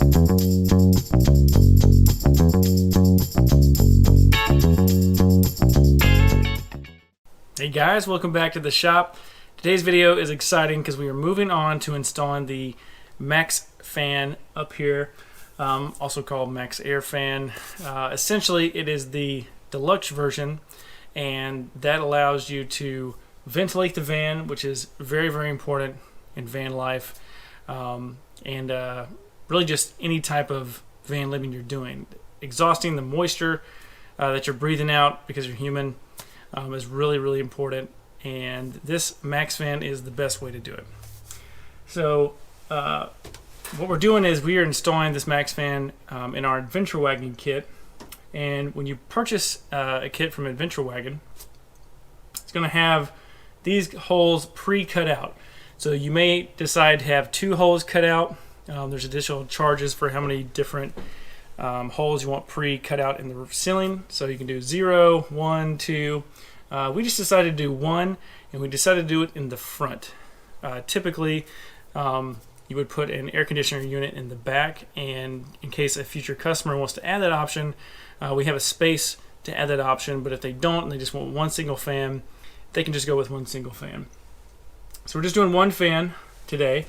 Hey guys, welcome back to the shop. Today's video is exciting because we are moving on to installing the MaxxFan up here, also called MaxxAirFan. Essentially, it is the Deluxe version, and that allows you to ventilate the van, which is very, very important in van life, and really just any type of van living you're doing. Exhausting the moisture that you're breathing out because you're human is really, really important, and this MaxxFan is the best way to do it. So what we're doing is we are installing this MaxxFan in our Adventure Wagon kit, and when you purchase a kit from Adventure Wagon, it's going to have these holes pre-cut out. So you may decide to have 2 holes cut out. There's additional charges for how many different holes you want pre-cut out in the ceiling. So you can do 0, 1, 2. We just decided to do 1, and we decided to do it in the front. Typically, you would put an air conditioner unit in the back, and in case a future customer wants to add that option, we have a space to add that option. But if they don't and they just want one single fan, they can just go with one single fan. So we're just doing one fan today,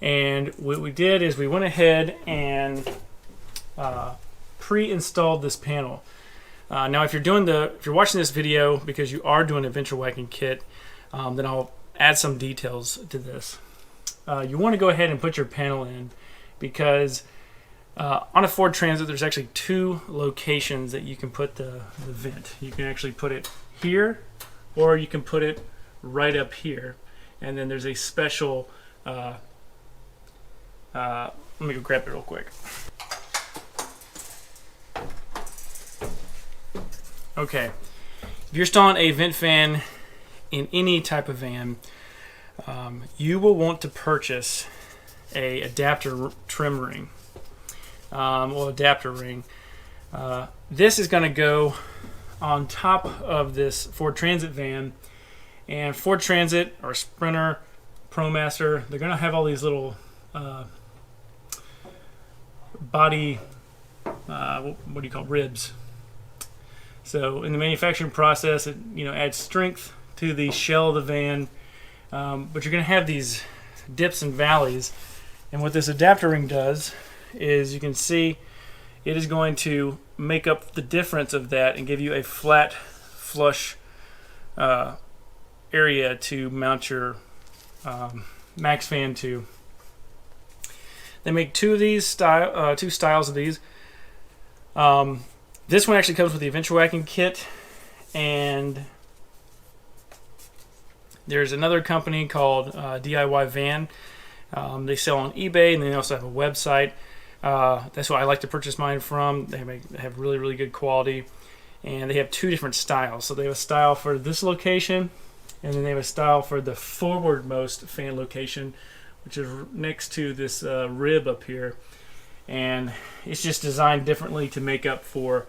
and what we did is we went ahead and pre-installed this panel. Now, if you're watching this video because you are doing a Adventure Wagon kit, then I'll add some details to this. You want to go ahead and put your panel in because on a Ford Transit, there's actually 2 locations that you can put the vent. You can actually put it here, or you can put it right up here. And then there's a special, let me go grab it real quick. Okay, if you're installing a vent fan in any type of van, you will want to purchase a adapter trim ring, or adapter ring. This is going to go on top of this Ford Transit van, and Ford Transit or Sprinter, ProMaster, they're going to have all these little body, what do you call it, ribs. So in the manufacturing process, it adds strength to the shell of the van, but you're going to have these dips and valleys. And what this adapter ring does is, you can see, it is going to make up the difference of that and give you a flat, flush area to mount your MaxxFan to. They make 2 of these two styles of these. This one actually comes with the Adventure Wagon kit, and there's another company called DIY Van. They sell on eBay, and they also have a website. That's what I like to purchase mine from. They have really, really good quality, and they have 2 different styles. So they have a style for this location, and then they have a style for the forwardmost fan location, which is next to this rib up here. And it's just designed differently to make up for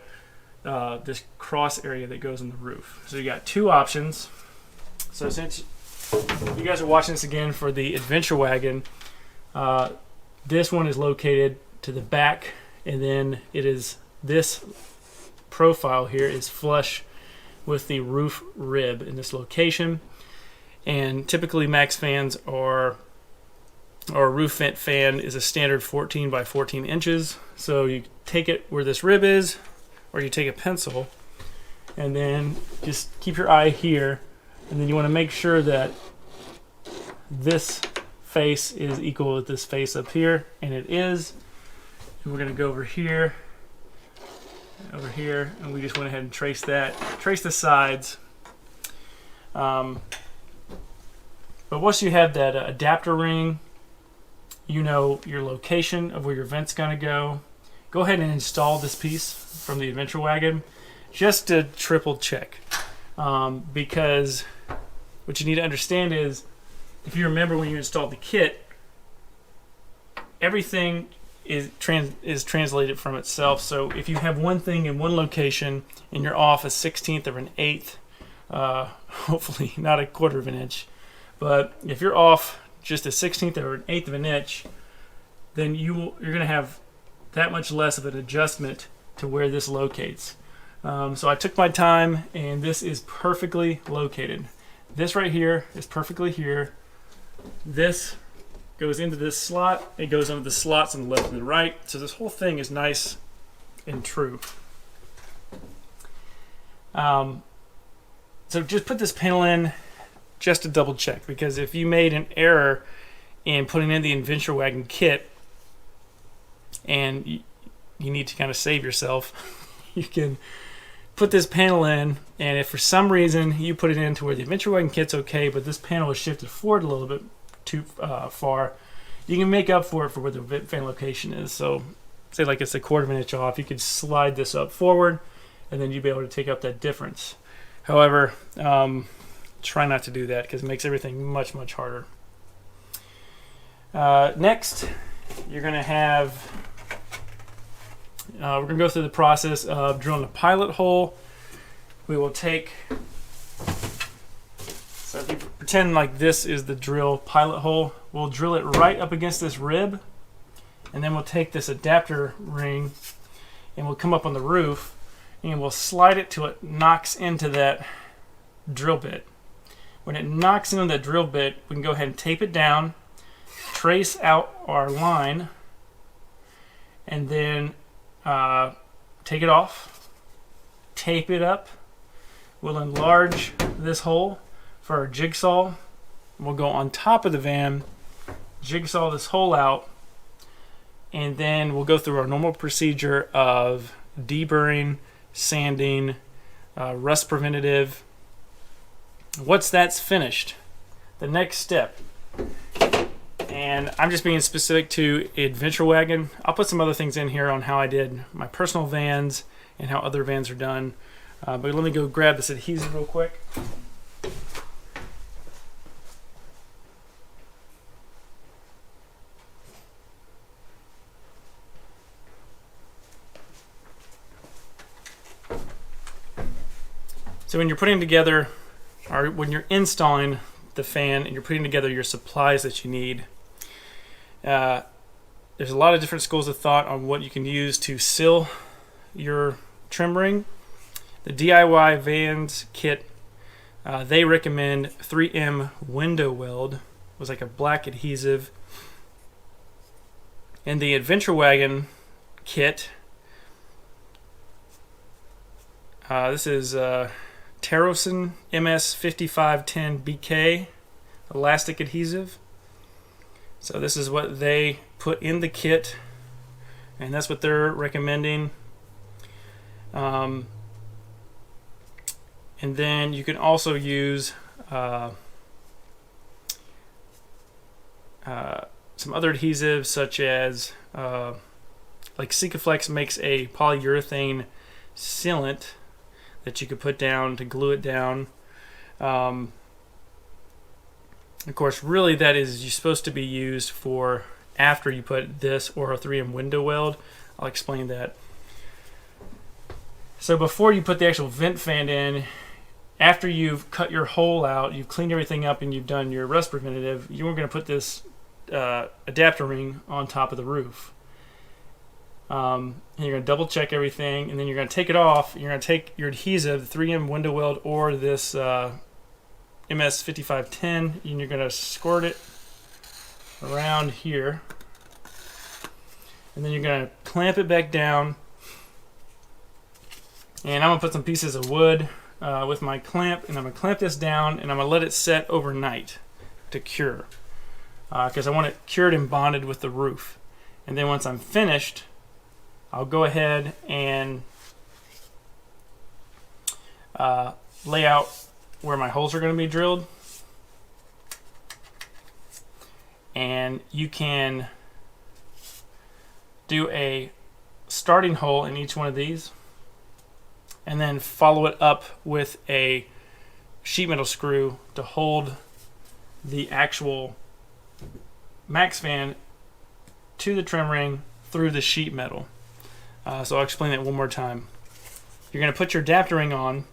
this cross area that goes in the roof. So you got 2 options. So since you guys are watching this again for the Adventure Wagon, this one is located to the back, and then this profile here is flush with the roof rib in this location. And typically MaxxFans or a roof vent fan is a standard 14 by 14 inches. So you take it where this rib is, or you take a pencil, and then just keep your eye here, and then you want to make sure that this face is equal with this face up here, and it is. And we're going to go over here, and we just went ahead and trace the sides. But once you have that adapter ring, you know your location of where your vent's going to go. Go ahead and install this piece from the Adventure Wagon just to triple check. Because what you need to understand is, if you remember when you installed the kit, everything is translated from itself. So if you have one thing in one location and you're off a 1/16 of an eighth, hopefully not a 1/4 of an inch, but if you're off just a 1/16 or an eighth of an inch, then you're going to have that much less of an adjustment to where this locates. So I took my time, and this is perfectly located. This right here is perfectly here. This goes into this slot. It goes into the slots on the left and the right. So this whole thing is nice and true. So just put this panel in just to double check, because if you made an error in putting in the Adventure Wagon kit and you need to kind of save yourself, you can put this panel in, and if for some reason you put it in to where the Adventure Wagon kit's okay, but this panel is shifted forward a little bit too far, you can make up for it for where the vent fan location is. So say like it's a 1/4 of an inch off, you could slide this up forward, and then you'd be able to take up that difference. However, try not to do that, because it makes everything much, much harder. Next, you're going to have, we're going to go through the process of drilling a pilot hole. We will take, so if you pretend like this is the drill pilot hole, we'll drill it right up against this rib, and then we'll take this adapter ring and we'll come up on the roof and we'll slide it till it knocks into that drill bit. When it knocks into that drill bit, we can go ahead and tape it down, trace out our line, and then take it off, tape it up. We'll enlarge this hole for our jigsaw. We'll go on top of the van, jigsaw this hole out, and then we'll go through our normal procedure of deburring, sanding, rust preventative. Once that's finished, the next step, and I'm just being specific to Adventure Wagon. I'll put some other things in here on how I did my personal vans and how other vans are done. But let me go grab this adhesive real quick. So when you're putting together, or when you're installing the fan and you're putting together your supplies that you need, there's a lot of different schools of thought on what you can use to seal your trim ring. The DIY Vans kit, they recommend 3M window weld. It was like a black adhesive. And the Adventure Wagon kit, this is Terrosin MS5510 BK elastic adhesive. So this is what they put in the kit, and that's what they're recommending. And then you can also use some other adhesives, such as like Sikaflex makes a polyurethane sealant that you could put down to glue it down. Of course, really that is supposed to be used for after you put this or a 3M window weld. I'll explain that. So before you put the actual vent fan in, after you've cut your hole out, you've cleaned everything up, and you've done your rust preventative, you're going to put this adapter ring on top of the roof. And you're going to double check everything, and then you're going to take it off. You're going to take your adhesive, the 3M window weld or this MS5510, and you're going to squirt it around here, and then you're going to clamp it back down. And I'm going to put some pieces of wood with my clamp, and I'm going to clamp this down, and I'm going to let it set overnight to cure, because I want it cured and bonded with the roof. And then once I'm finished, I'll go ahead and lay out where my holes are going to be drilled. And you can do a starting hole in each one of these, and then follow it up with a sheet metal screw to hold the actual MaxxFan to the trim ring through the sheet metal. So I'll explain that one more time. You're going to put your adapter ring on,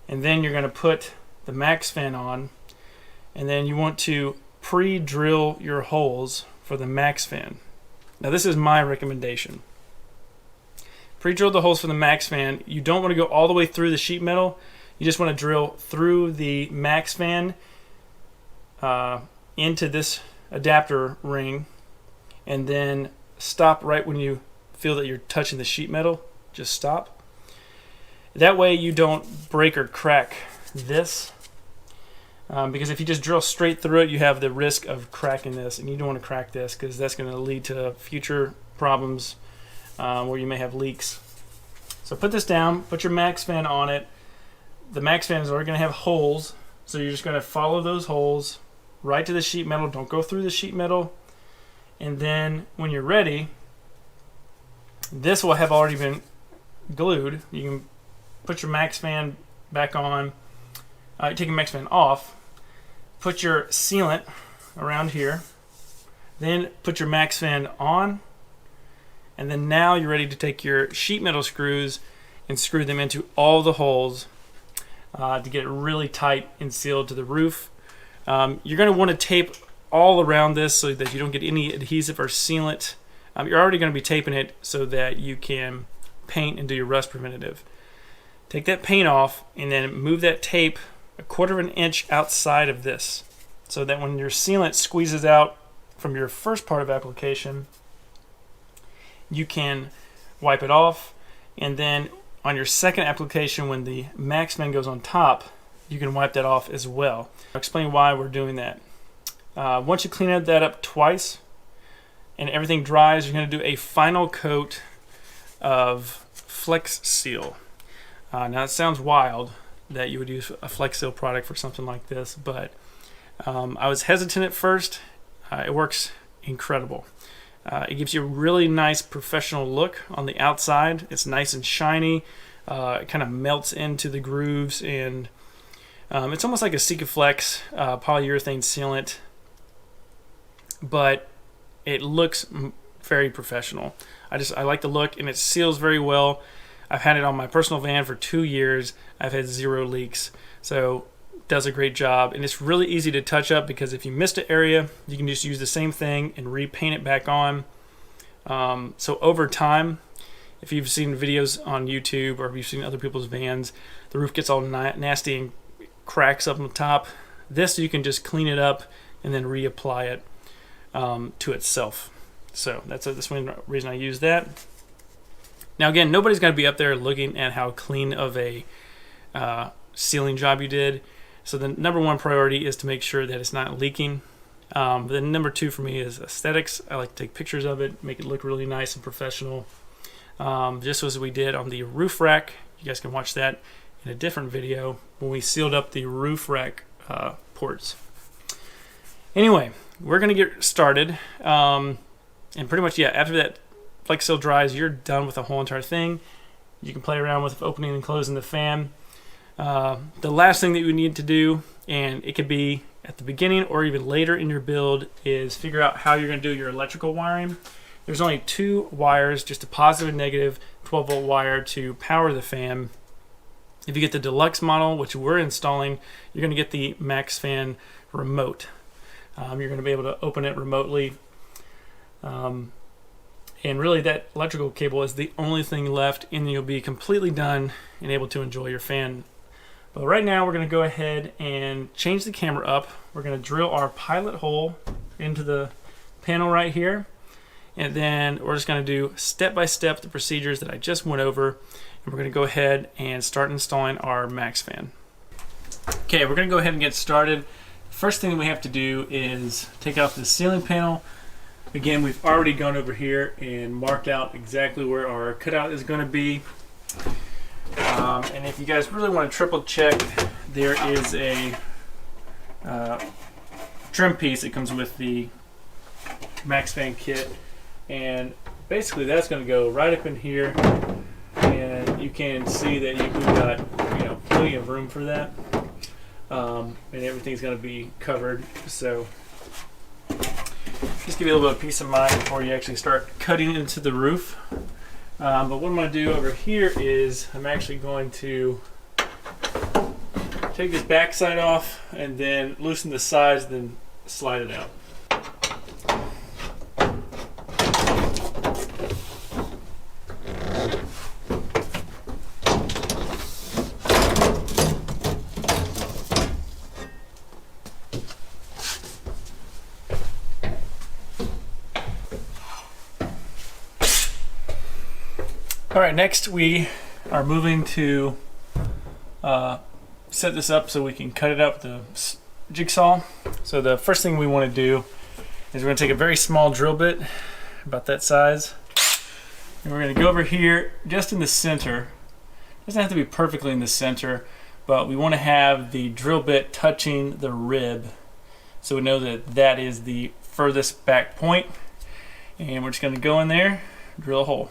and then you're going to put the MaxxFan on, and then you want to pre-drill your holes for the MaxxFan. Now this is my recommendation. Pre-drill the holes for the MaxxFan. You don't want to go all the way through the sheet metal. You just want to drill through the MaxxFan into this adapter ring, and then stop right when you feel that you're touching the sheet metal. Just stop. That way you don't break or crack this, because if you just drill straight through it, you have the risk of cracking this, and you don't want to crack this because that's going to lead to future problems where you may have leaks. So put this down, put your MaxxFan on it. The MaxxFan is already going to have holes, so you're just going to follow those holes right to the sheet metal. Don't go through the sheet metal. And then when you're ready, this will have already been glued. You can put your MaxxFan back on, take your MaxxFan off, put your sealant around here, then put your MaxxFan on, and then now you're ready to take your sheet metal screws and screw them into all the holes to get it really tight and sealed to the roof. You're going to want to tape all around this so that you don't get any adhesive or sealant. You're already going to be taping it so that you can paint and do your rust preventative. Take that paint off and then move that tape 1/4 of an inch outside of this, so that when your sealant squeezes out from your first part of application, you can wipe it off, and then on your second application, when the MaxxFan goes on top, you can wipe that off as well. I'll explain why we're doing that. Once you clean that up twice and everything dries, you're going to do a final coat of Flex Seal. Now it sounds wild that you would use a Flex Seal product for something like this, but I was hesitant at first. It works incredible. It gives you a really nice professional look on the outside. It's nice and shiny. It kind of melts into the grooves, and it's almost like a Sikaflex polyurethane sealant, but it looks very professional. I like the look, and it seals very well. I've had it on my personal van for 2 years. I've had 0 leaks, so it does a great job. And it's really easy to touch up, because if you missed an area, you can just use the same thing and repaint it back on. So over time, if you've seen videos on YouTube or if you've seen other people's vans, the roof gets all nasty and cracks up on the top. This, you can just clean it up and then reapply it to itself. So that's one reason I use that. Now again, nobody's going to be up there looking at how clean of a sealing job you did. So the number one priority is to make sure that it's not leaking. Then number 2 for me is aesthetics. I like to take pictures of it, make it look really nice and professional. Just as we did on the roof rack. You guys can watch that in a different video when we sealed up the roof rack ports. Anyway, we're going to get started. And pretty much, yeah, after that Flex Seal dries, you're done with the whole entire thing. You can play around with opening and closing the fan. The last thing that you need to do, and it could be at the beginning or even later in your build, is figure out how you're going to do your electrical wiring. There's only 2 wires, just a positive and negative 12-volt wire to power the fan. If you get the Deluxe model, which we're installing, you're going to get the MaxxFan remote. You're going to be able to open it remotely. And really that electrical cable is the only thing left, and you'll be completely done and able to enjoy your fan. But right now we're going to go ahead and change the camera up. We're going to drill our pilot hole into the panel right here, and then we're just going to do step by step the procedures that I just went over, and we're going to go ahead and start installing our MaxxFan. Okay, we're going to go ahead and get started. First thing we have to do is take off the ceiling panel. Again, we've already gone over here and marked out exactly where our cutout is going to be. And if you guys really want to triple check, there is a trim piece that comes with the MaxxFan kit, and basically that's going to go right up in here, and you can see that we've got plenty of room for that, and everything's going to be covered. So just give you a little bit of peace of mind before you actually start cutting into the roof. But what I'm going to do over here is I'm actually going to take this back side off and then loosen the sides, then slide it out. All right, next we are moving to set this up so we can cut it up with the jigsaw. So the first thing we want to do is we're going to take a very small drill bit, about that size, and we're going to go over here just in the center. It doesn't have to be perfectly in the center, but we want to have the drill bit touching the rib so we know that that is the furthest back point. And we're just going to go in there, drill a hole.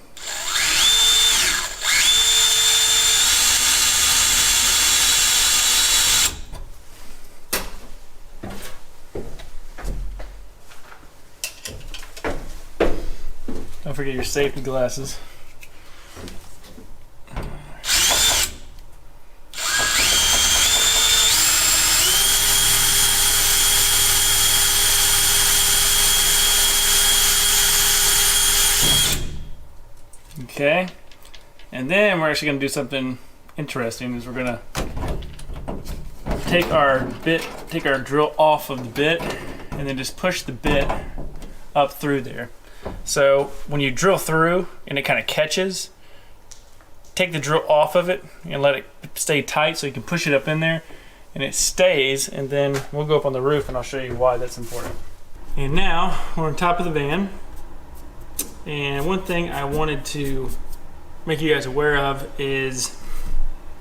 Don't forget your safety glasses. Okay, and then we're actually going to do something interesting. Is we're going to take our drill off of the bit, and then just push the bit up through there. So when you drill through and it kind of catches, take the drill off of it and let it stay tight so you can push it up in there, and it stays. And then we'll go up on the roof and I'll show you why that's important. And now we're on top of the van. And one thing I wanted to make you guys aware of is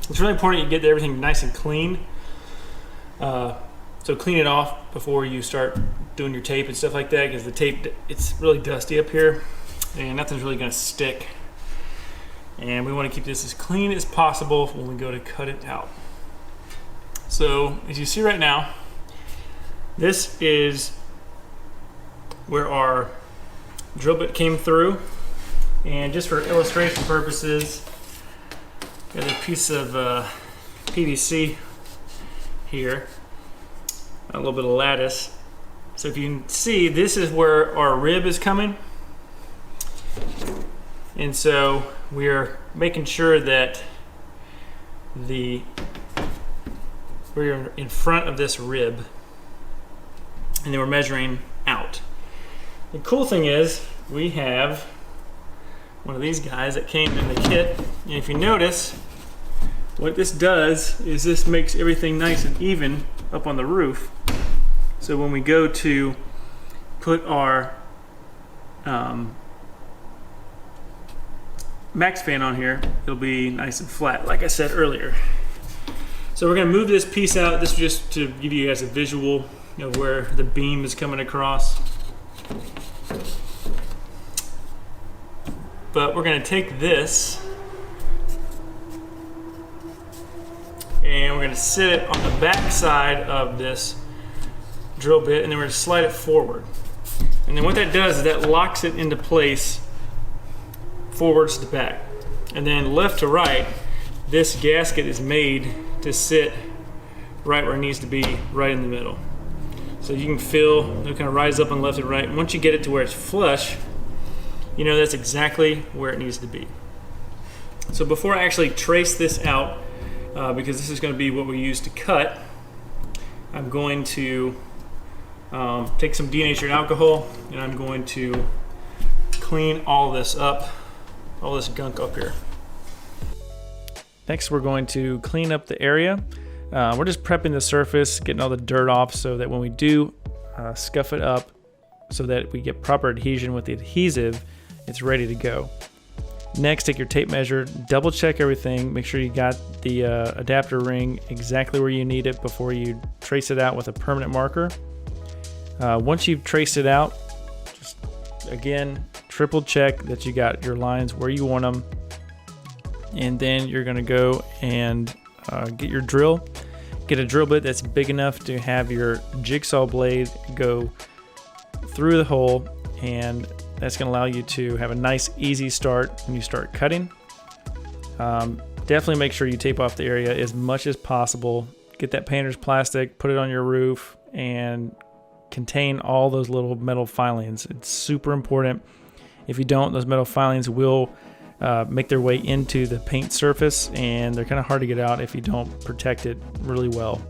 it's really important you get everything nice and clean. So clean it off before you start doing your tape and stuff like that, because the tape, it's really dusty up here and nothing's really going to stick. And we want to keep this as clean as possible when we go to cut it out. So as you see right now, this is where our drill bit came through, and just for illustration purposes, got a piece of PVC here, a little bit of lattice. So if you can see, this is where our rib is coming, and so we're making sure that we're in front of this rib, and then we're measuring out. The cool thing is we have one of these guys that came in the kit, and if you notice, what this does is this makes everything nice and even up on the roof. So when we go to put our MaxxFan on here, it'll be nice and flat, like I said earlier. So we're going to move this piece out. This is just to give you guys a visual of where the beam is coming across. But we're going to take this and we're going to sit it on the back side of this drill bit, and then we're going to slide it forward. And then what that does is that locks it into place forwards to back. And then left to right, this gasket is made to sit right where it needs to be, right in the middle. So you can feel it kind of rise up on left and right. Once you get it to where it's flush, you know that's exactly where it needs to be. So before I actually trace this out, because this is going to be what we use to cut, I'm going to take some denatured alcohol, and I'm going to clean all this up, all this gunk up here. Next, we're going to clean up the area. We're just prepping the surface, getting all the dirt off so that when we do scuff it up so that we get proper adhesion with the adhesive, it's ready to go. Next, take your tape measure, double check everything, make sure you got the adapter ring exactly where you need it before you trace it out with a permanent marker. Once you've traced it out, just again, triple check that you got your lines where you want them, and then you're gonna go and get your drill. Get a drill bit that's big enough to have your jigsaw blade go through the hole, and that's going to allow you to have a nice easy start when you start cutting. Definitely make sure you tape off the area as much as possible. Get that painter's plastic, put it on your roof, and contain all those little metal filings. It's super important. If you don't, those metal filings will make their way into the paint surface, and they're kind of hard to get out if you don't protect it really well.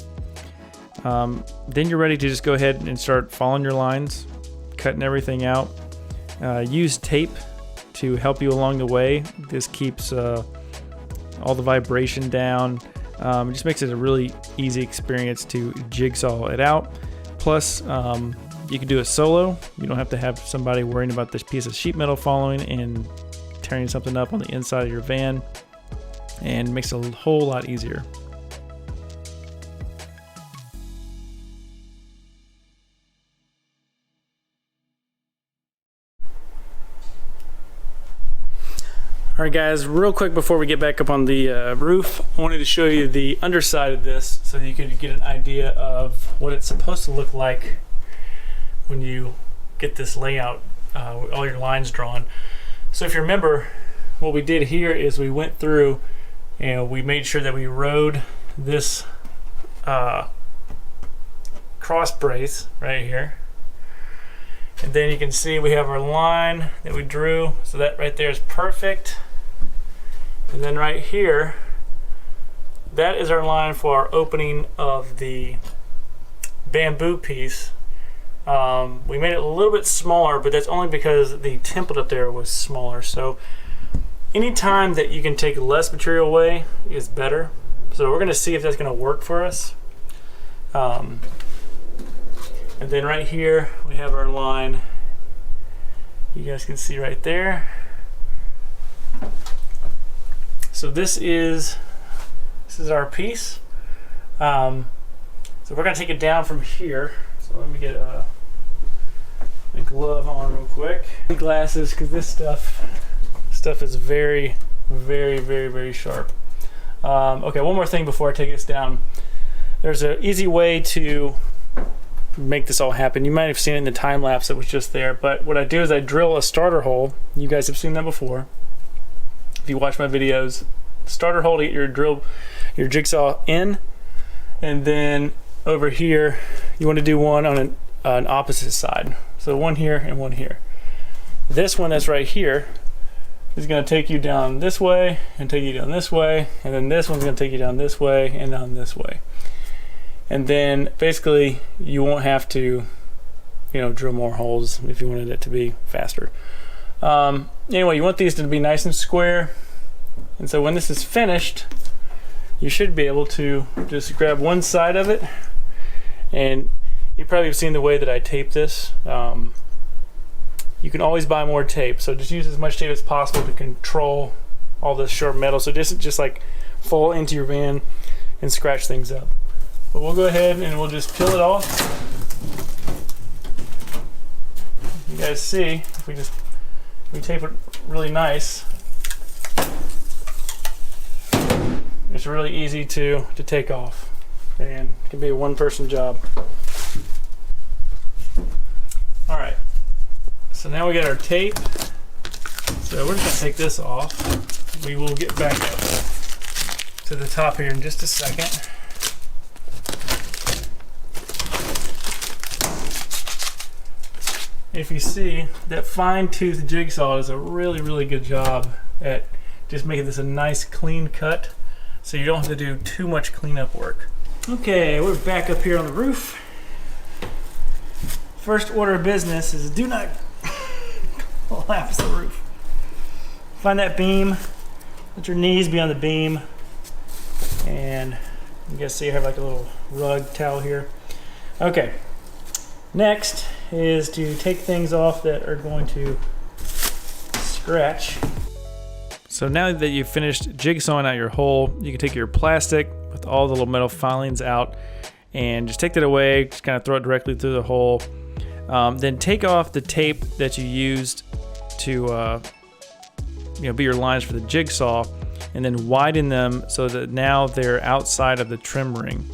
Then you're ready to just go ahead and start following your lines, cutting everything out. Use tape to help you along the way. This keeps all the vibration down. It just makes it a really easy experience to jigsaw it out. Plus, you can do it solo. You don't have to have somebody worrying about this piece of sheet metal falling and tearing something up on the inside of your van, and it makes it a whole lot easier. Alright guys, real quick before we get back up on the roof, I wanted to show you the underside of this so that you could get an idea of what it's supposed to look like when you get this layout, with all your lines drawn. So if you remember, what we did here is we went through and we made sure that we rode this cross brace right here. And then you can see we have our line that we drew, so that right there is perfect. And then right here, that is our line for our opening of the bamboo piece. We made it a little bit smaller, but that's only because the template up there was smaller. So anytime that you can take less material away is better. So we're going to see if that's going to work for us. And then right here we have our line. You guys can see right there. So this is our piece. So we're going to take it down from here. So let me get my glove on real quick. Glasses, because this stuff is very, very, very, very sharp. Okay, one more thing before I take this down. There's an easy way to make this all happen. You might have seen it in the time lapse that was just there, but what I do is I drill a starter hole. You guys have seen that before if you watch my videos. Starter hole to get your jigsaw in, and then over here you want to do one on an opposite side. So one here and one here. This one that's right here is going to take you down this way and take you down this way, and then this one's going to take you down this way and down this way. And then basically you won't have to, drill more holes if you wanted it to be faster. Anyway, you want these to be nice and square. And so when this is finished, you should be able to just grab one side of it. And you probably have seen the way that I tape this. You can always buy more tape, so just use as much tape as possible to control all this sharp metal, so it doesn't just like fall into your van and scratch things up. But we'll go ahead and we'll just peel it off. You guys see, if we tape it really nice, it's really easy to take off, and it can be a one-person job. All right, so now we got our tape. So we're just gonna take this off. We will get back up to the top here in just a second. If you see, that fine-tooth jigsaw does a really, really good job at just making this a nice clean cut, so you don't have to do too much cleanup work. Okay, we're back up here on the roof. First order of business is do not collapse the roof. Find that beam, let your knees be on the beam, and you guys see I have like a little rug towel here. Okay, next is to take things off that are going to scratch. So now that you've finished jigsawing out your hole, you can take your plastic with all the little metal filings out and just take that away, just kind of throw it directly through the hole. Then take off the tape that you used to be your lines for the jigsaw, and then widen them so that now they're outside of the trim ring.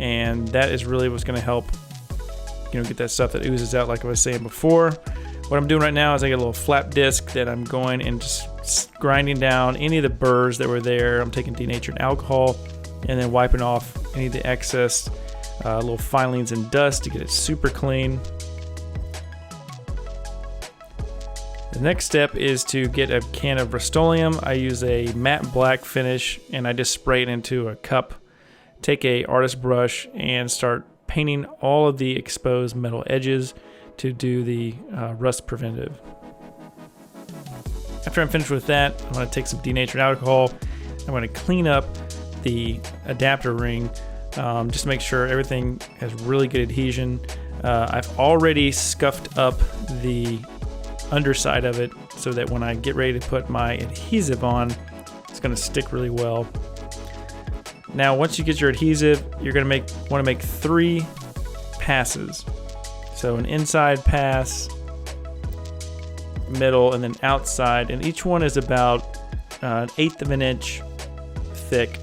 And that is really what's going to help get that stuff that oozes out like I was saying before. What I'm doing right now is I get a little flap disc that I'm going and just grinding down any of the burrs that were there. I'm taking denatured alcohol and then wiping off any of the excess little filings and dust to get it super clean. The next step is to get a can of Rust-Oleum. I use a matte black finish and I just spray it into a cup. Take a artist brush and start painting all of the exposed metal edges to do the rust preventive. After I'm finished with that, I'm going to take some denatured alcohol. I'm going to clean up the adapter ring just to make sure everything has really good adhesion. I've already scuffed up the underside of it so that when I get ready to put my adhesive on, it's going to stick really well. Now, once you get your adhesive, you're going to want to make 3 passes. So an inside pass, middle, and then outside, and each one is about 1/8 of an inch thick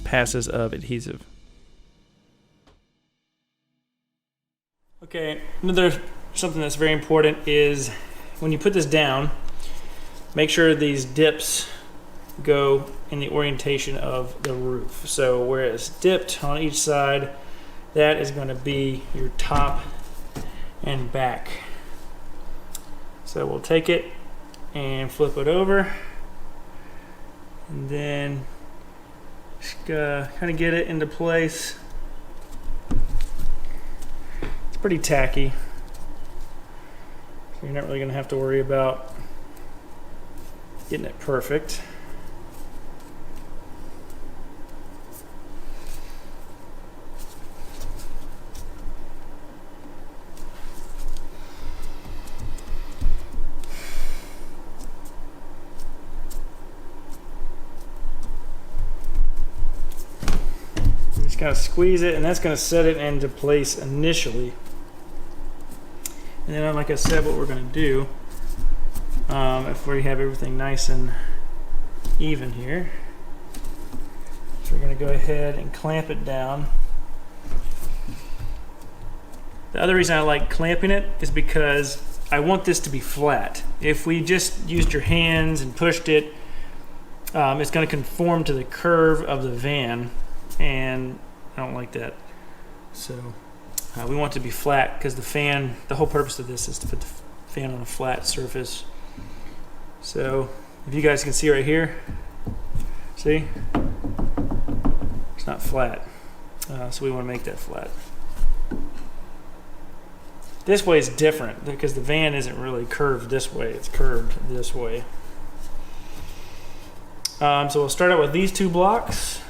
passes of adhesive. Okay, something that's very important is when you put this down, make sure these dips go in the orientation of the roof. So where it's dipped on each side, that is going to be your top and back. So we'll take it and flip it over, and then just kind of get it into place. It's pretty tacky, so you're not really going to have to worry about getting it perfect. Kind of squeeze it, and that's going to set it into place initially. And then, like I said, what we're going to do before you have everything nice and even here, so we're going to go ahead and clamp it down. The other reason I like clamping it is because I want this to be flat. If we just used your hands and pushed it, it's going to conform to the curve of the van, and I don't like that. So we want it to be flat because the whole purpose of this is to put the fan on a flat surface. So if you guys can see right here, see? It's not flat. So we want to make that flat. This way is different because the van isn't really curved this way, it's curved this way. So we'll start out with these 2 blocks.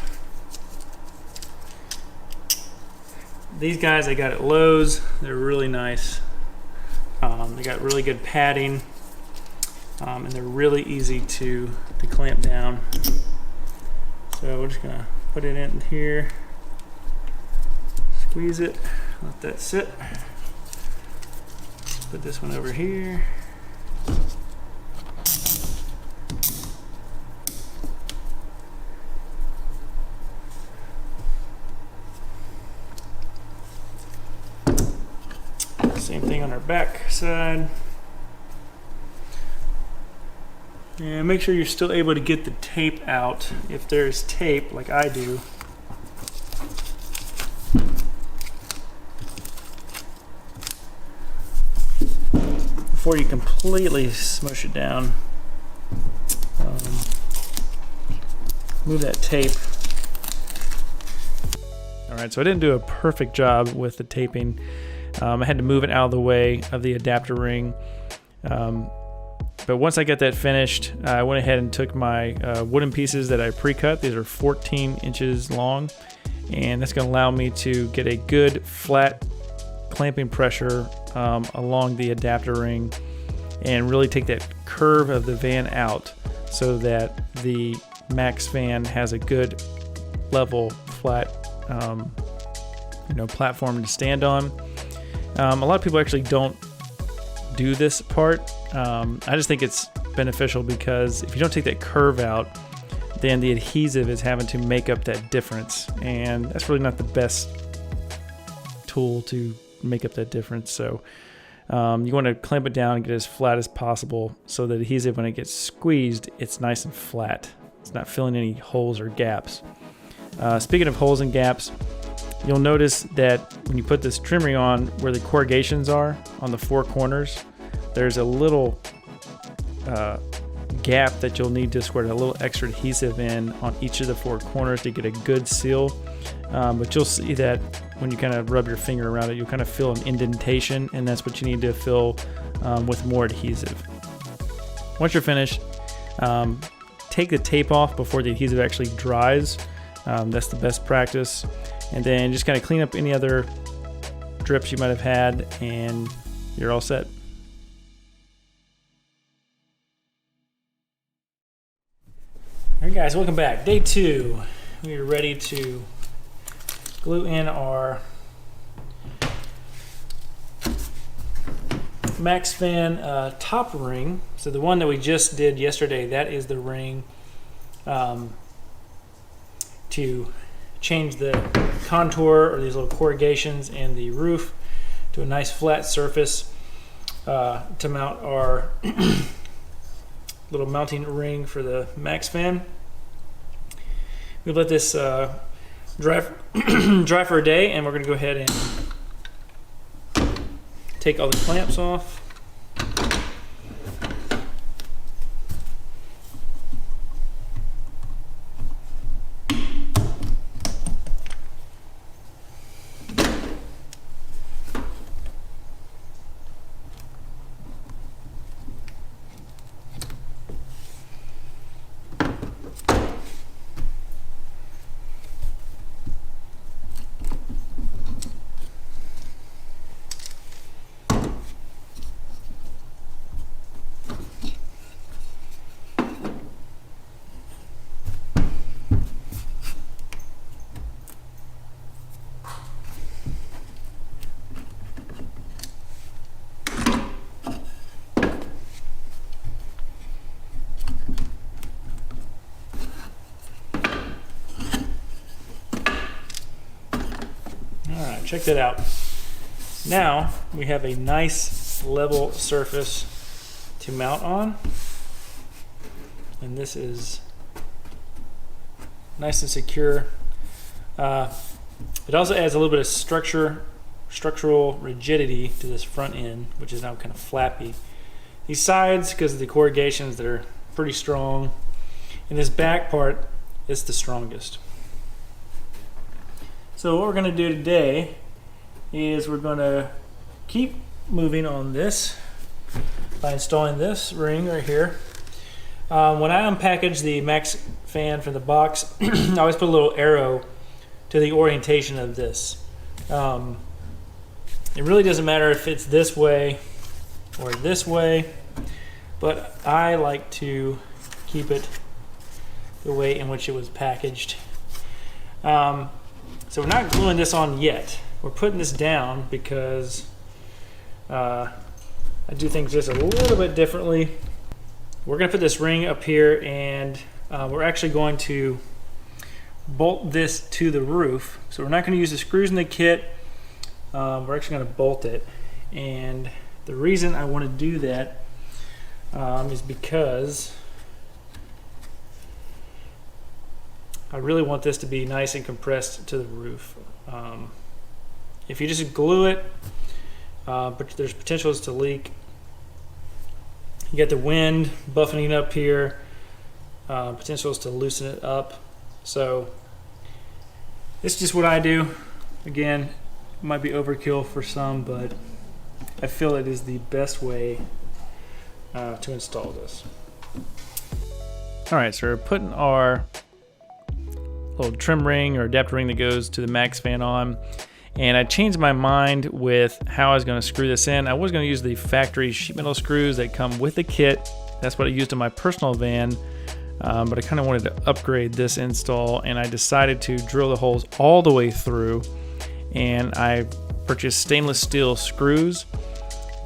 These guys I got at Lowe's. They're really nice. They got really good padding, and they're really easy to clamp down. So we're just gonna put it in here, squeeze it, let that sit. Put this one over here. Same thing on our back side. And make sure you're still able to get the tape out. If there's tape, like I do, before you completely smush it down, move that tape. Alright, so I didn't do a perfect job with the taping. I had to move it out of the way of the adapter ring. But once I got that finished, I went ahead and took my wooden pieces that I pre-cut. These are 14 inches long, and that's going to allow me to get a good flat clamping pressure along the adapter ring and really take that curve of the van out so that the MaxxFan has a good level flat platform to stand on. A lot of people actually don't do this part. I just think it's beneficial because if you don't take that curve out, then the adhesive is having to make up that difference, and that's really not the best tool to make up that difference. So you want to clamp it down and get it as flat as possible so the adhesive, when it gets squeezed, it's nice and flat. It's not filling any holes or gaps. Speaking of holes and gaps, you'll notice that when you put this trim ring on, where the corrugations are on the 4 corners, there's a little gap that you'll need to squirt a little extra adhesive in on each of the 4 corners to get a good seal. But you'll see that when you kind of rub your finger around it, you'll kind of feel an indentation, and that's what you need to fill with more adhesive. Once you're finished, take the tape off before the adhesive actually dries. That's the best practice. And then just kind of clean up any other drips you might have had, and you're all set. All right, guys, welcome back. Day 2. We are ready to glue in our MaxxFan top ring. So the one that we just did yesterday, that is the ring to change the contour or these little corrugations in the roof to a nice flat surface to mount our little mounting ring for the MaxxFan. We'll let this dry for a day, and we're going to go ahead and take all the clamps off. Alright, check that out. Now we have a nice level surface to mount on, and this is nice and secure. It also adds a little bit of structural rigidity to this front end, which is now kind of flappy. These sides, because of the corrugations, that are pretty strong, and this back part is the strongest. So what we're going to do today is we're going to keep moving on this by installing this ring right here. When I unpackage the MaxxFan from the box, I always put a little arrow to the orientation of this. It really doesn't matter if it's this way or this way, but I like to keep it the way in which it was packaged. So we're not gluing this on yet. We're putting this down because I do things just a little bit differently. We're going to put this ring up here, and we're actually going to bolt this to the roof. So we're not going to use the screws in the kit. We're actually going to bolt it. And the reason I want to do that is because I really want this to be nice and compressed to the roof. If you just glue it, but there's potentials to leak. You get the wind buffeting up here, potentials to loosen it up. So this is just what I do. Again, it might be overkill for some, but I feel it is the best way to install this. All right, so we're putting our little trim ring or adapter ring that goes to the MaxxFan on, and I changed my mind with how I was going to screw this in. I was going to use the factory sheet metal screws that come with the kit. That's what I used in my personal van, but I kind of wanted to upgrade this install, and I decided to drill the holes all the way through, and I purchased stainless steel screws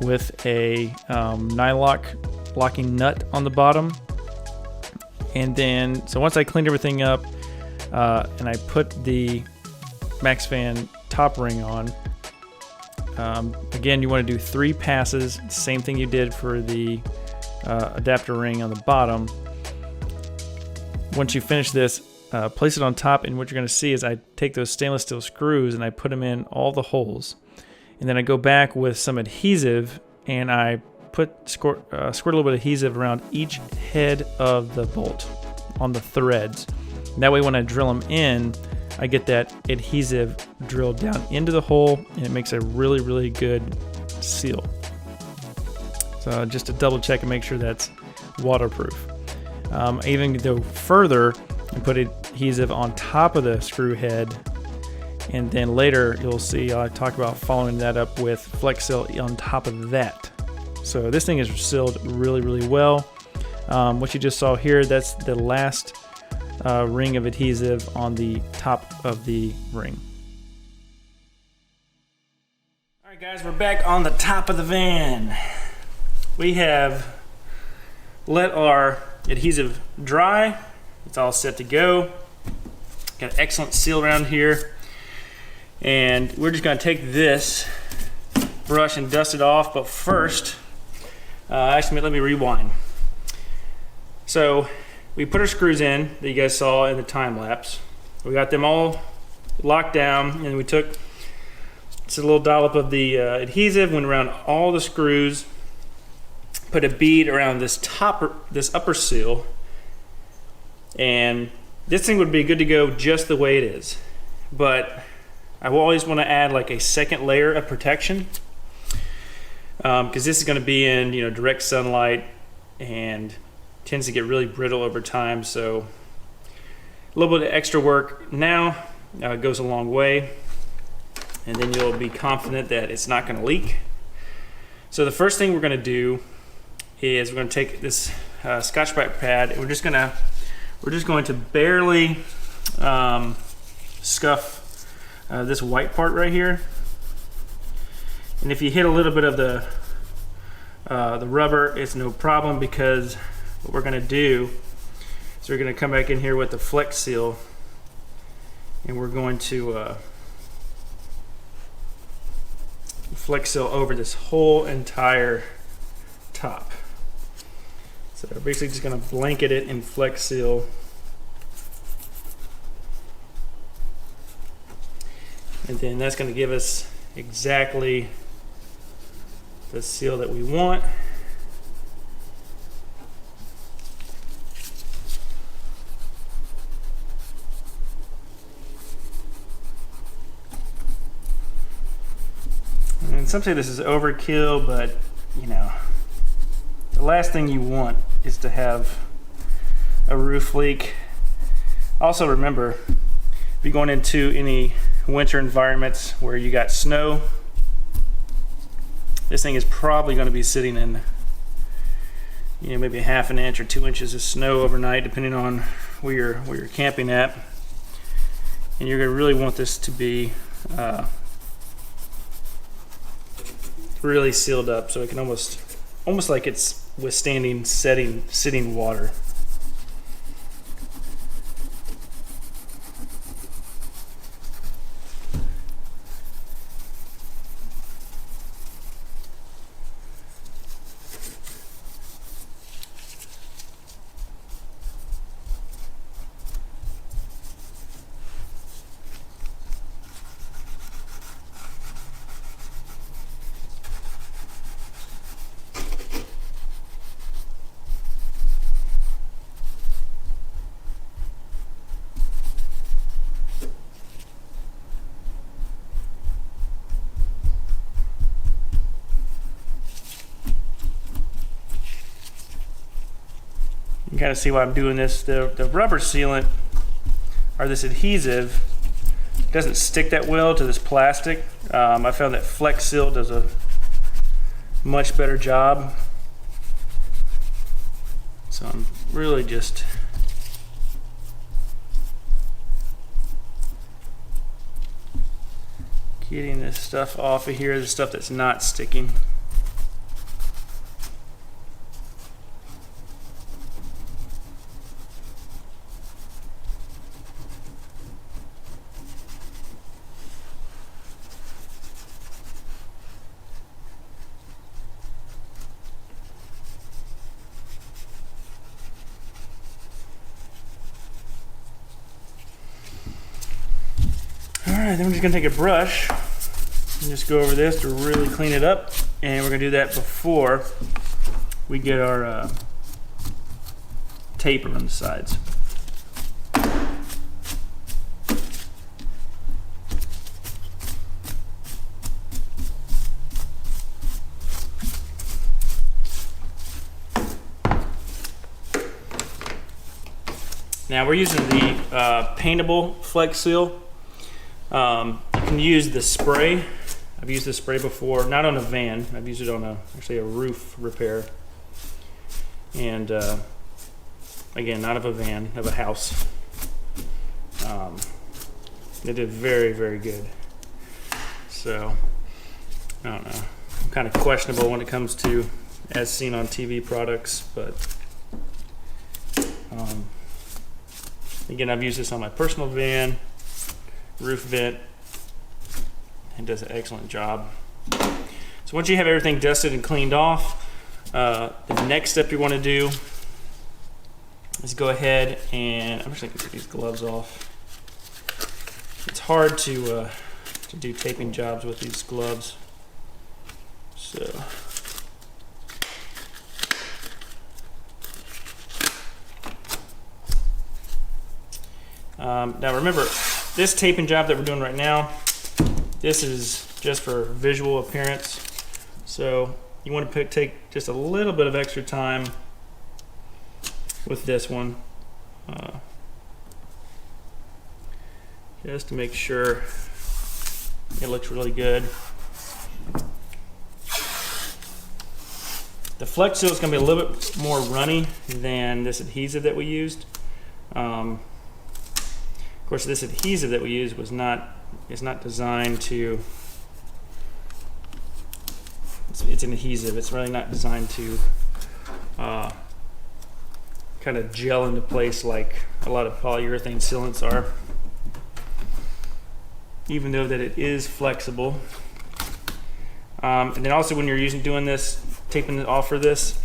with a nylock locking nut on the bottom. And then, so once I cleaned everything up, and I put the MaxxFan top ring on. Again, you want to do 3 passes, same thing you did for the adapter ring on the bottom. Once you finish this, place it on top, and what you're going to see is I take those stainless steel screws and I put them in all the holes. And then I go back with some adhesive, and I squirt a little bit of adhesive around each head of the bolt on the threads. That way when I drill them in, I get that adhesive drilled down into the hole, and it makes a really, really good seal. So just to double check and make sure that's waterproof. I even go further and put adhesive on top of the screw head, and then later you'll see I talk about following that up with Flex Seal on top of that. So this thing is sealed really, really well. What you just saw here, that's the last ring of adhesive on the top of the ring. All right guys, we're back on the top of the van. We have let our adhesive dry. It's all set to go. Got an excellent seal around here. And we're just gonna take this brush and dust it off, but first, actually let me rewind. So we put our screws in that you guys saw in the time lapse. We got them all locked down, and we took just a little dollop of the adhesive, went around all the screws, put a bead around this upper seal, and this thing would be good to go just the way it is. But I will always want to add like a second layer of protection, because this is going to be in direct sunlight and tends to get really brittle over time. So a little bit of extra work now goes a long way, and then you'll be confident that it's not going to leak. So the first thing we're going to do is we're going to take this Scotch-Brite pad, and we're just going to barely scuff this white part right here. And if you hit a little bit of the rubber, it's no problem, because what we're going to do is we're going to come back in here with the Flex Seal, and we're going to Flex Seal over this whole entire top. So we're basically just going to blanket it in Flex Seal. And then that's going to give us exactly the seal that we want. And some say this is overkill, but the last thing you want is to have a roof leak. Also remember, if you're going into any winter environments where you got snow, this thing is probably going to be sitting in maybe a ½ inch or 2 inches of snow overnight, depending on where you're camping at. And you're going to really want this to be really sealed up, so it can almost like it's withstanding sitting water. You can kind of see why I'm doing this. The rubber sealant, or this adhesive, doesn't stick that well to this plastic. I found that Flex Seal does a much better job. So I'm really just getting this stuff off of here, the stuff that's not sticking. Alright, then we're just going to take a brush and just go over this to really clean it up, and we're going to do that before we get our tape around the sides. Now we're using the paintable Flex Seal. You can use the spray. I've used this spray before, not on a van. I've used it on actually a roof repair. And again, not of a van, of a house. It did very, very good. So, I don't know. I'm kind of questionable when it comes to as seen on TV products, but again, I've used this on my personal van, roof vent. It does an excellent job. So once you have everything dusted and cleaned off, the next step you want to do is go ahead and I'm actually going to take these gloves off. It's hard to do taping jobs with these gloves. So now remember, this taping job that we're doing right now, this is just for visual appearance. So you want to take just a little bit of extra time with this one, just to make sure it looks really good. The Flex Seal is going to be a little bit more runny than this adhesive that we used. Of course, this adhesive that we used is not designed to. It's an adhesive. It's really not designed to kind of gel into place like a lot of polyurethane sealants are. Even though that it is flexible. And then also when you're doing this, taping it off for this,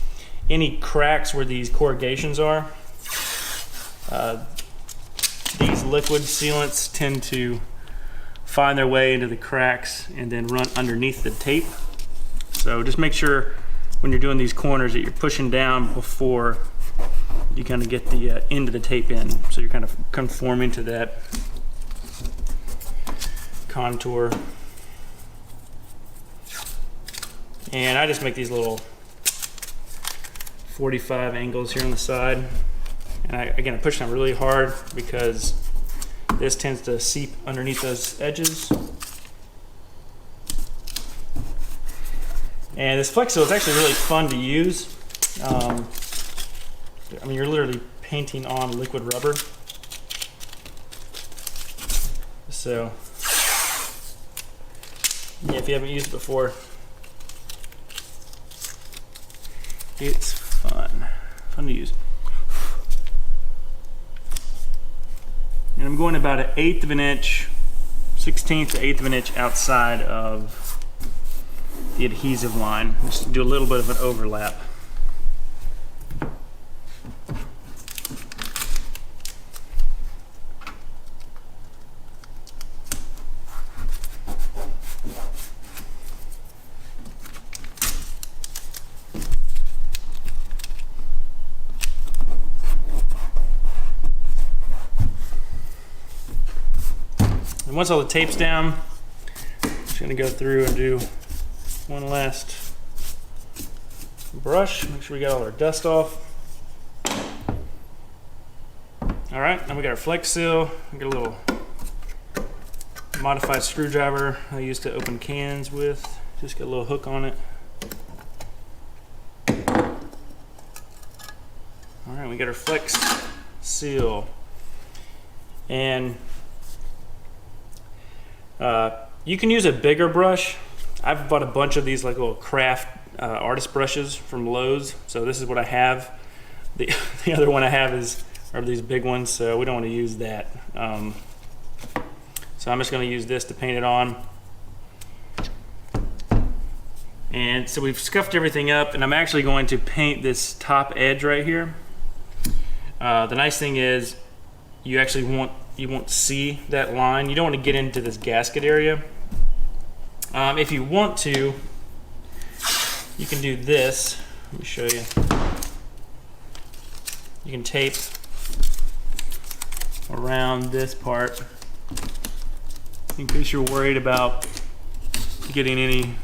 any cracks where these corrugations are, these liquid sealants tend to find their way into the cracks and then run underneath the tape. So just make sure when you're doing these corners that you're pushing down before you kind of get the end of the tape in. So you're kind of conforming to that contour. And I just make these little 45 angles here on the side. And again, I push down really hard because this tends to seep underneath those edges. And this Flex Seal is actually really fun to use. I mean, you're literally painting on liquid rubber. So, yeah, if you haven't used it before, it's fun to use. And I'm going about 1/8 of an inch, 1/16 to 1/8 of an inch outside of the adhesive line. Just do a little bit of an overlap. And once all the tape's down, I'm just going to go through and do one last brush. Make sure we got all our dust off. All right, now we got our Flex Seal. We got a little modified screwdriver I used to open cans with. Just got a little hook on it. All right, we got our Flex Seal. And you can use a bigger brush. I've bought a bunch of these like little craft artist brushes from Lowe's. So this is what I have. The other one I have are these big ones, so we don't want to use that. So I'm just going to use this to paint it on. And so we've scuffed everything up, and I'm actually going to paint this top edge right here. The nice thing is you won't see that line. You don't want to get into this gasket area. If you want to, you can do this. Let me show you. You can tape around this part in case you're worried about getting any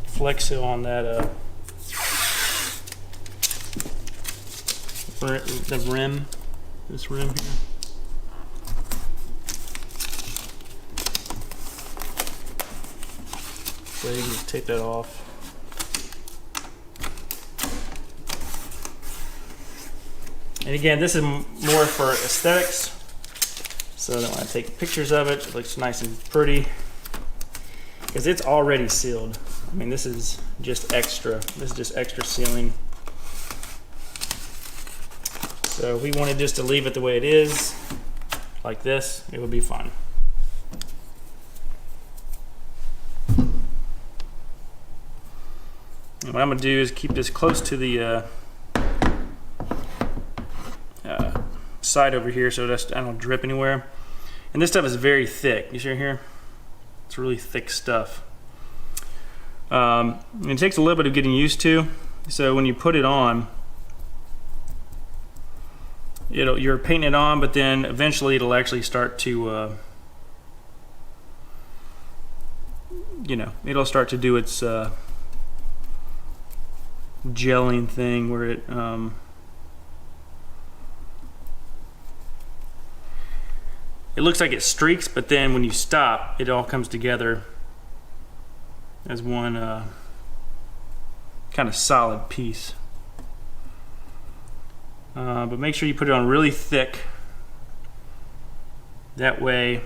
Flex Seal on that the rim, this rim here. So you can just take that off. And again, this is more for aesthetics. So that when I take pictures of it, it looks nice and pretty. Because it's already sealed. I mean, this is just extra. This is just extra sealing. So if we wanted just to leave it the way it is, like this, it would be fine. And what I'm gonna do is keep this close to the side over here so that I don't drip anywhere. And this stuff is very thick. You see here? It's really thick stuff. And it takes a little bit of getting used to. So when you put it on, you're painting it on, but then eventually it'll actually start to, it'll start to do its gelling thing where it it looks like it streaks, but then when you stop, it all comes together as one kind of solid piece. But make sure you put it on really thick. That way,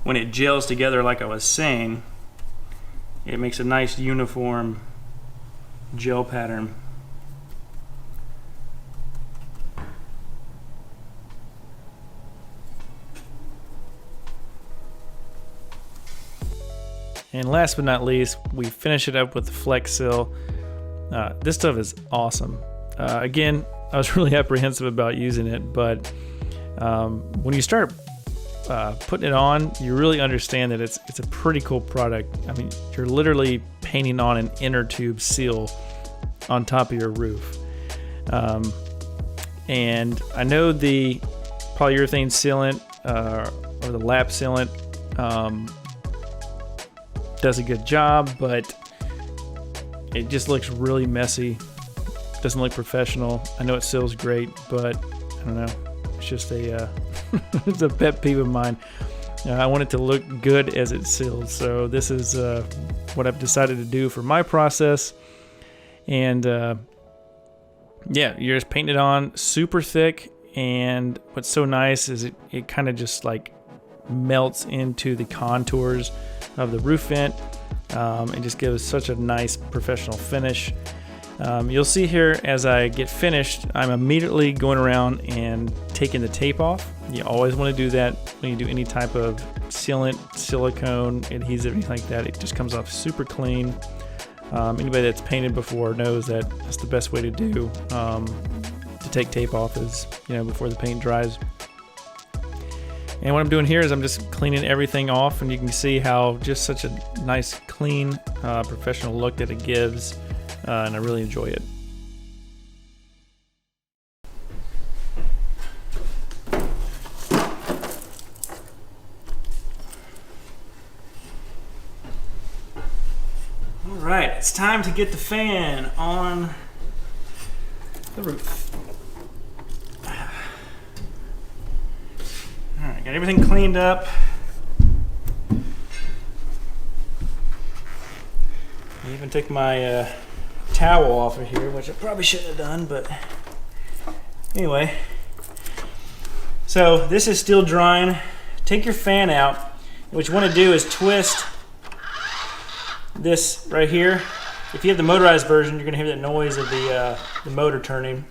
when it gels together like I was saying, it makes a nice uniform gel pattern. And last but not least, we finish it up with the Flex Seal. This stuff is awesome. Again, I was really apprehensive about using it, but when you start putting it on, you really understand that it's a pretty cool product. I mean, you're literally painting on an inner tube seal on top of your roof. And I know the polyurethane sealant or the lap sealant does a good job, but it just looks really messy. Doesn't look professional. I know it seals great, but I don't know. It's just a it's a pet peeve of mine. I want it to look good as it seals. So this is what I've decided to do for my process. And yeah, you're just painting it on super thick. And what's so nice is it kind of just like melts into the contours of the roof vent. It just gives such a nice professional finish. You'll see here as I get finished, I'm immediately going around and taking the tape off. You always want to do that when you do any type of sealant, silicone, adhesive, anything like that. It just comes off super clean. Anybody that's painted before knows that that's the best way to do to take tape off is, before the paint dries. And what I'm doing here is I'm just cleaning everything off, and you can see how just such a nice, clean, professional look that it gives, and I really enjoy it. All right, it's time to get the fan on the roof. Alright, got everything cleaned up. I even took my towel off of here, which I probably shouldn't have done, but anyway. So this is still drying. Take your fan out. And what you want to do is twist this right here. If you have the motorized version, you're going to hear that noise of the motor turning.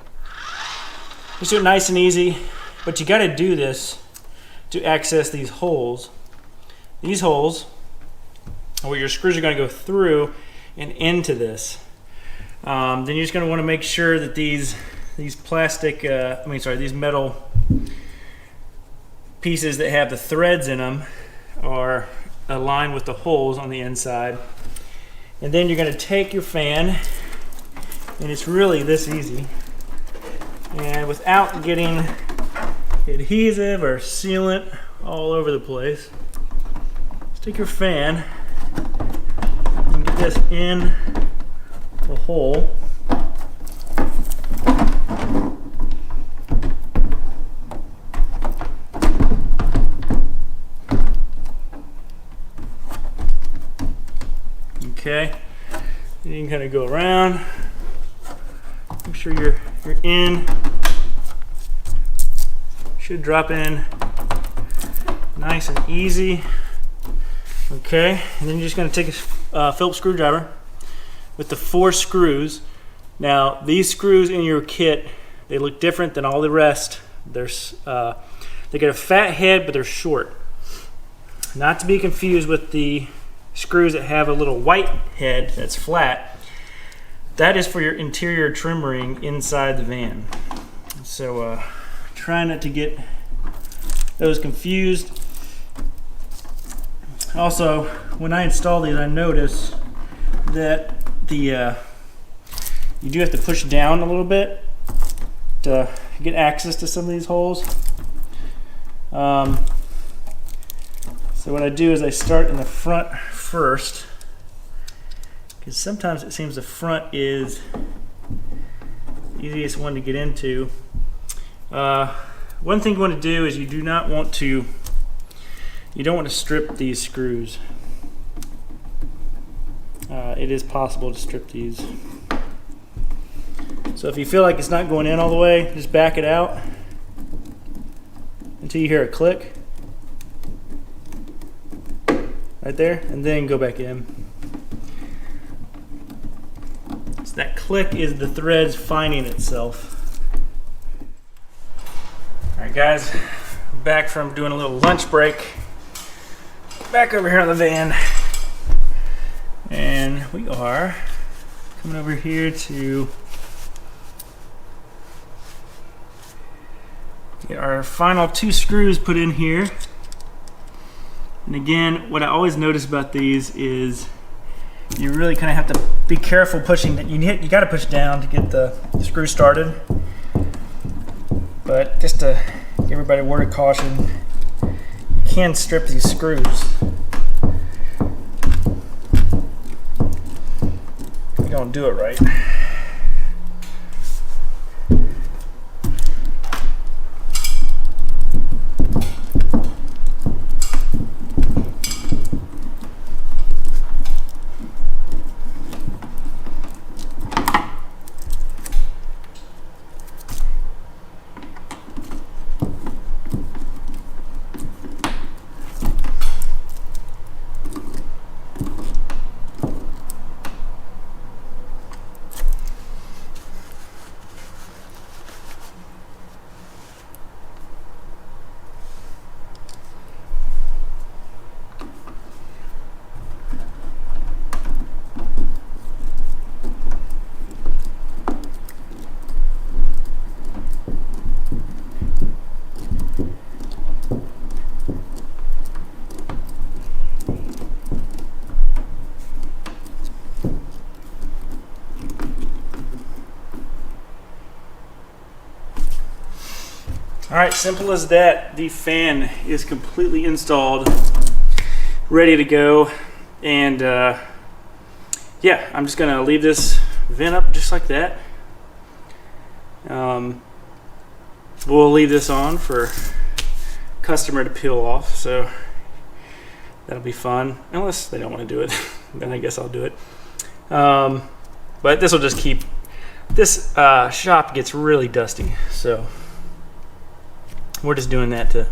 Just do it nice and easy, but you got to do this to access these holes. These holes are where your screws are going to go through and into this. Then you're just going to want to make sure that these plastic, these metal pieces that have the threads in them are aligned with the holes on the inside. And then you're going to take your fan, and it's really this easy. And without getting adhesive or sealant all over the place, just take your fan and get this in the hole. around. Make sure you're in. Should drop in nice and easy. Okay, and then you're just going to take a Phillips screwdriver with the 4 screws. Now, these screws in your kit, they look different than all the rest. They get a fat head, but they're short. Not to be confused with the screws that have a little white head that's flat. That is for your interior trim ring inside the van. So try not to get those confused. Also, when I install these, I notice that you do have to push down a little bit to get access to some of these holes. So what I do is I start in the front first, because sometimes it seems the front is the easiest one to get into. One thing you want to do is you don't want to strip these screws. It is possible to strip these. So if you feel like it's not going in all the way, just back it out until you hear a click right there, and then go back in. So that click is the threads finding itself. Alright guys, back from doing a little lunch break. Back over here on the van. And we are coming over here to get our final 2 screws put in here. And again, what I always notice about these is you really kind of have to be careful pushing that. You got to push down to get the screw started. But just to give everybody a word of caution, you can strip these screws if you don't do it right. Alright, simple as that. The fan is completely installed, ready to go, and yeah, I'm just gonna leave this vent up just like that. We'll leave this on for customer to peel off, so that'll be fun, unless they don't want to do it. Then I guess I'll do it. But this will just keep this shop gets really dusty, so we're just doing that to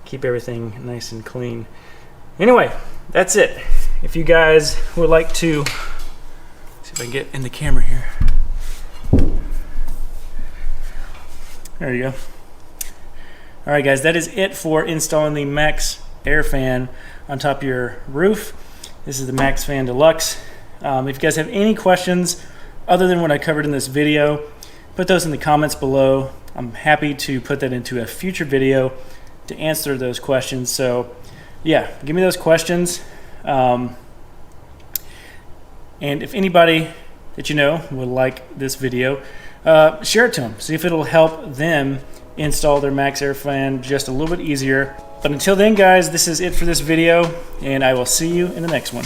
keep everything nice and clean. Anyway, that's it. If you guys would like to, see if I can get in the camera here. There you go. All right, guys, that is it for installing the MaxxFan on top of your roof. This is the MaxxFan Deluxe. If you guys have any questions other than what I covered in this video, put those in the comments below. I'm happy to put that into a future video to answer those questions. So yeah, give me those questions. And if anybody that you know would like this video, share it to them. See if it'll help them install their MaxxFan just a little bit easier. But until then, guys, this is it for this video, and I will see you in the next one.